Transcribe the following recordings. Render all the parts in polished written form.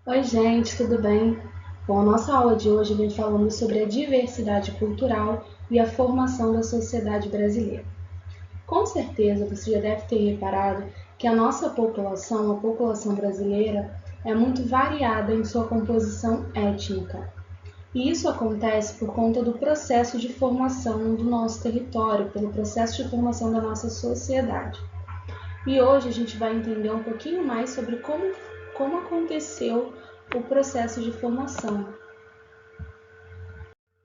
Oi, gente, tudo bem? Bom, a nossa aula de hoje vem falando sobre a diversidade cultural e a formação da sociedade brasileira. Com certeza você já deve ter reparado que a nossa população, a população brasileira, é muito variada em sua composição étnica. E isso acontece por conta do processo de formação do nosso território, pelo processo de formação da nossa sociedade. E hoje a gente vai entender um pouquinho mais sobre como aconteceu o processo de formação.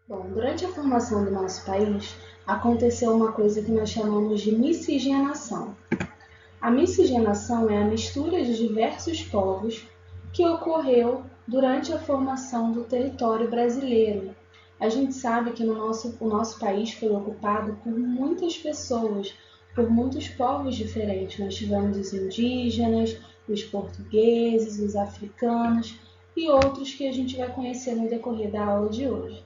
Bom, durante a formação do nosso país, aconteceu uma coisa que nós chamamos de miscigenação. A miscigenação é a mistura de diversos povos que ocorreu durante a formação do território brasileiro. A gente sabe que o nosso país foi ocupado por muitas pessoas, por muitos povos diferentes. Nós tivemos os indígenas, os portugueses, os africanos e outros que a gente vai conhecer no decorrer da aula de hoje.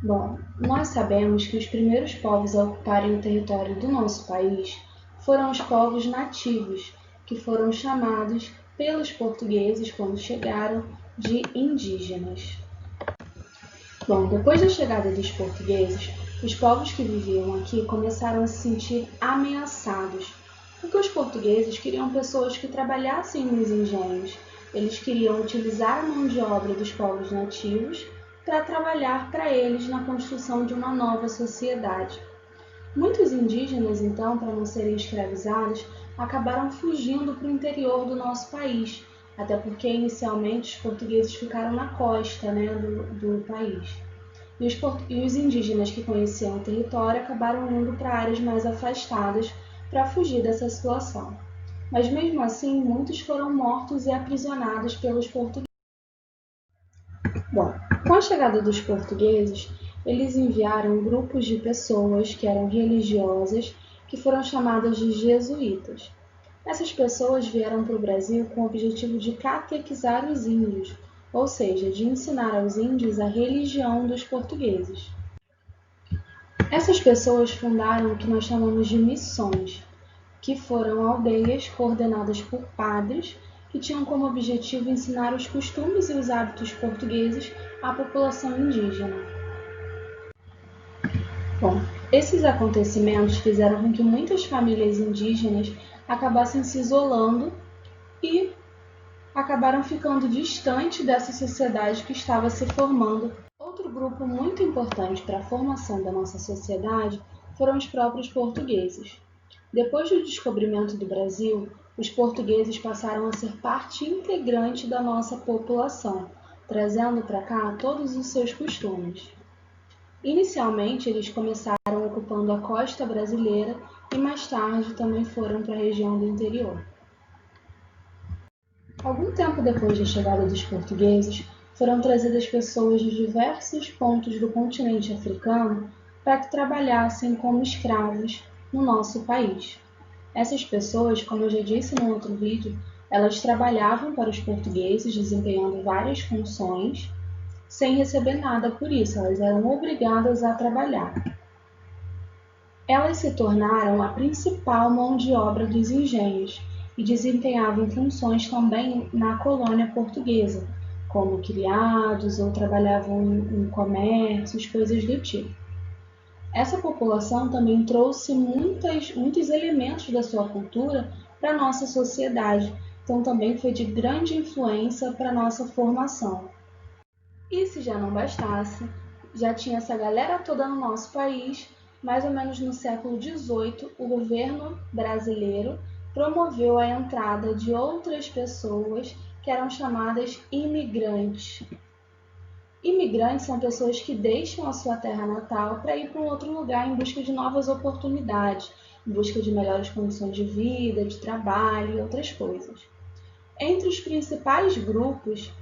Bom, nós sabemos que os primeiros povos a ocuparem o território do nosso país foram os povos nativos, que foram chamados pelos portugueses, quando chegaram, de indígenas. Bom, depois da chegada dos portugueses, os povos que viviam aqui começaram a se sentir ameaçados, porque os portugueses queriam pessoas que trabalhassem nos engenhos. Eles queriam utilizar a mão de obra dos povos nativos para trabalhar para eles na construção de uma nova sociedade. Muitos indígenas, então, para não serem escravizados, acabaram fugindo para o interior do nosso país, até porque inicialmente os portugueses ficaram na costa, do país. E os indígenas que conheciam o território acabaram indo para áreas mais afastadas para fugir dessa situação. Mas mesmo assim, muitos foram mortos e aprisionados pelos portugueses. Bom, com a chegada dos portugueses, eles enviaram grupos de pessoas que eram religiosas, que foram chamadas de jesuítas. Essas pessoas vieram para o Brasil com o objetivo de catequizar os índios, ou seja, de ensinar aos índios a religião dos portugueses. Essas pessoas fundaram o que nós chamamos de missões, que foram aldeias coordenadas por padres que tinham como objetivo ensinar os costumes e os hábitos portugueses à população indígena. Bom, esses acontecimentos fizeram com que muitas famílias indígenas acabassem se isolando e acabaram ficando distante dessa sociedade que estava se formando. Outro grupo muito importante para a formação da nossa sociedade foram os próprios portugueses. Depois do descobrimento do Brasil, os portugueses passaram a ser parte integrante da nossa população, trazendo para cá todos os seus costumes. Inicialmente, eles começaram ocupando a costa brasileira e mais tarde também foram para a região do interior. Algum tempo depois da chegada dos portugueses, foram trazidas pessoas de diversos pontos do continente africano para que trabalhassem como escravos no nosso país. Essas pessoas, como eu já disse no outro vídeo, elas trabalhavam para os portugueses, desempenhando várias funções, sem receber nada por isso, elas eram obrigadas a trabalhar. Elas se tornaram a principal mão de obra dos engenhos e desempenhavam funções também na colônia portuguesa, como criados ou trabalhavam em comércios, coisas do tipo. Essa população também trouxe muitos elementos da sua cultura para a nossa sociedade, então também foi de grande influência para a nossa formação. E se já não bastasse, já tinha essa galera toda no nosso país, mais ou menos no século XVIII, o governo brasileiro promoveu a entrada de outras pessoas que eram chamadas imigrantes. Imigrantes são pessoas que deixam a sua terra natal para ir para um outro lugar em busca de novas oportunidades, em busca de melhores condições de vida, de trabalho e outras coisas. Entre os principais grupos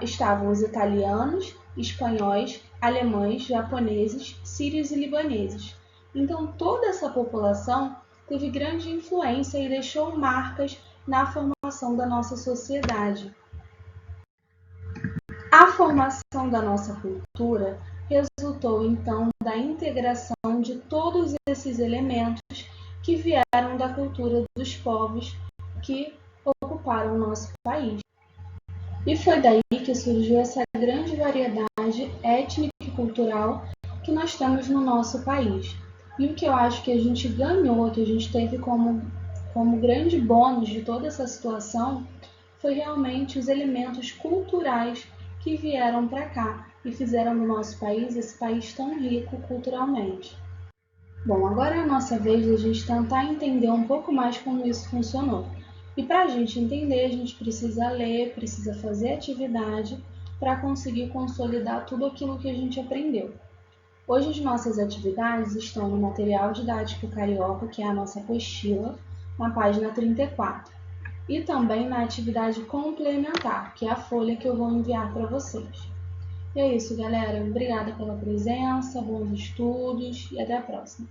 estavam os italianos, espanhóis, alemães, japoneses, sírios e libaneses. Então, toda essa população teve grande influência e deixou marcas na formação da nossa sociedade. A formação da nossa cultura resultou, então, da integração de todos esses elementos que vieram da cultura dos povos que ocuparam o nosso país. E foi daí que surgiu essa grande variedade étnica e cultural que nós temos no nosso país. E o que eu acho que a gente ganhou, que a gente teve como grande bônus de toda essa situação, foi realmente os elementos culturais que vieram para cá e fizeram do nosso país esse país tão rico culturalmente. Bom, agora é a nossa vez de a gente tentar entender um pouco mais como isso funcionou. E para a gente entender, a gente precisa ler, precisa fazer atividade para conseguir consolidar tudo aquilo que a gente aprendeu. Hoje as nossas atividades estão no material didático carioca, que é a nossa apostila, na página 34. E também na atividade complementar, que é a folha que eu vou enviar para vocês. E é isso, galera. Obrigada pela presença, bons estudos e até a próxima.